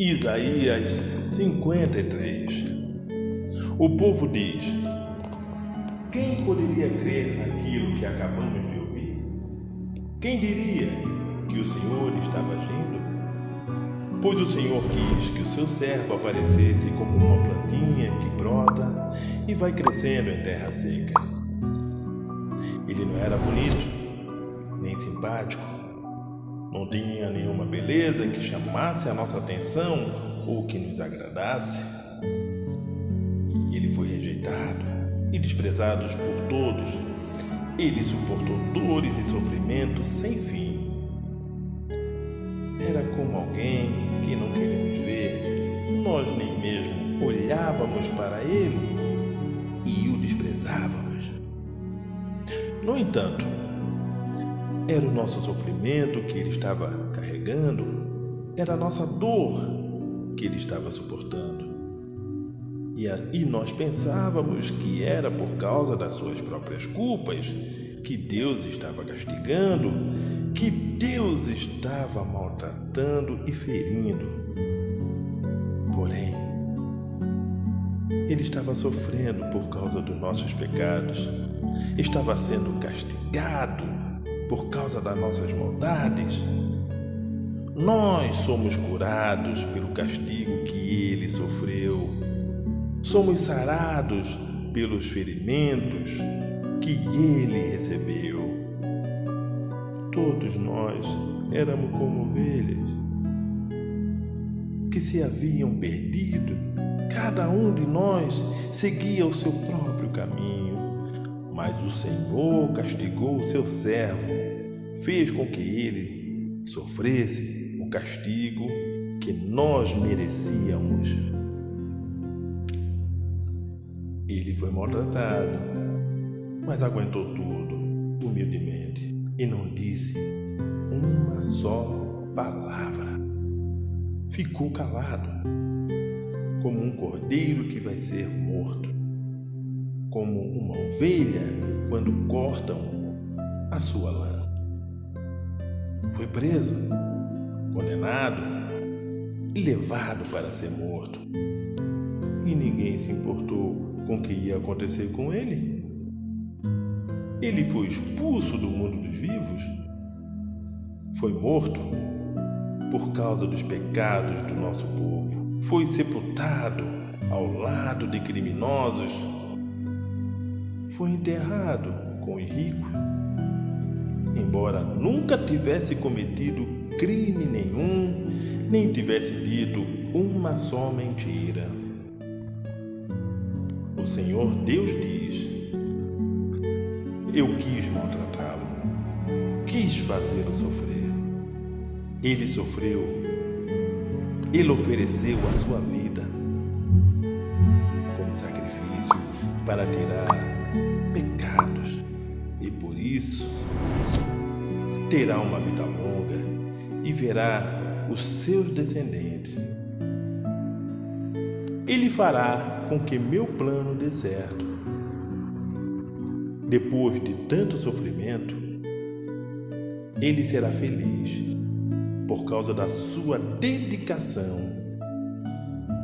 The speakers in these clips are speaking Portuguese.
Isaías 53. O povo diz: quem poderia crer naquilo que acabamos de ouvir? Quem diria que o Senhor estava agindo? Pois o Senhor quis que o seu servo aparecesse como uma plantinha que brota e vai crescendo em terra seca. Ele não era bonito, nem simpático, não tinha nenhuma beleza que chamasse a nossa atenção ou que nos agradasse. Ele foi rejeitado e desprezado por todos. Ele suportou dores e sofrimentos sem fim. Era como alguém que não queremos ver. Nós nem mesmo olhávamos para ele e o desprezávamos. No entanto, era o nosso sofrimento que ele estava carregando, era a nossa dor que ele estava suportando. E nós pensávamos que era por causa das suas próprias culpas que Deus estava castigando, que Deus estava maltratando e ferindo. Porém, ele estava sofrendo por causa dos nossos pecados, estava sendo castigado por causa das nossas maldades. Nós somos curados pelo castigo que ele sofreu. Somos sarados pelos ferimentos que ele recebeu. Todos nós éramos como ovelhas que se haviam perdido. Cada um de nós seguia o seu próprio caminho. Mas o Senhor castigou o seu servo, fez com que ele sofresse o castigo que nós merecíamos. Ele foi maltratado, mas aguentou tudo humildemente e não disse uma só palavra. Ficou calado, como um cordeiro que vai ser morto, como uma ovelha quando cortam a sua lã. Foi preso, condenado e levado para ser morto. E ninguém se importou com o que ia acontecer com ele. Ele foi expulso do mundo dos vivos. Foi morto por causa dos pecados do nosso povo. Foi sepultado ao lado de criminosos. Foi enterrado com os ricos, embora nunca tivesse cometido crime nenhum, nem tivesse dito uma só mentira. O Senhor Deus diz: eu quis maltratá-lo, quis fazê-lo sofrer. Ele sofreu, ele ofereceu a sua vida como sacrifício para tirar pecados, e por isso terá uma vida longa e verá os seus descendentes. Ele fará com que meu plano dê certo. Depois de tanto sofrimento, ele será feliz por causa da sua dedicação.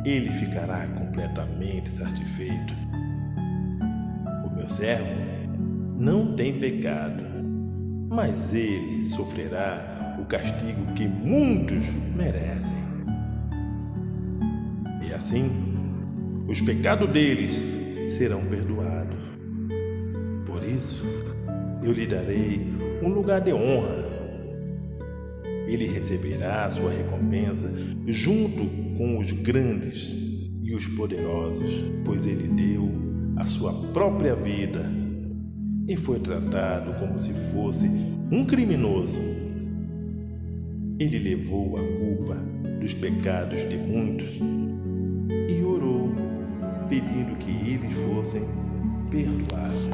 Ele ficará completamente satisfeito. O meu servo não tem pecado, mas ele sofrerá o castigo que muitos merecem. E assim, os pecados deles serão perdoados. Por isso, eu lhe darei um lugar de honra. Ele receberá a sua recompensa junto com os grandes e os poderosos, pois ele deu a sua própria vida e foi tratado como se fosse um criminoso. Ele levou a culpa dos pecados de muitos e orou, pedindo que eles fossem perdoados.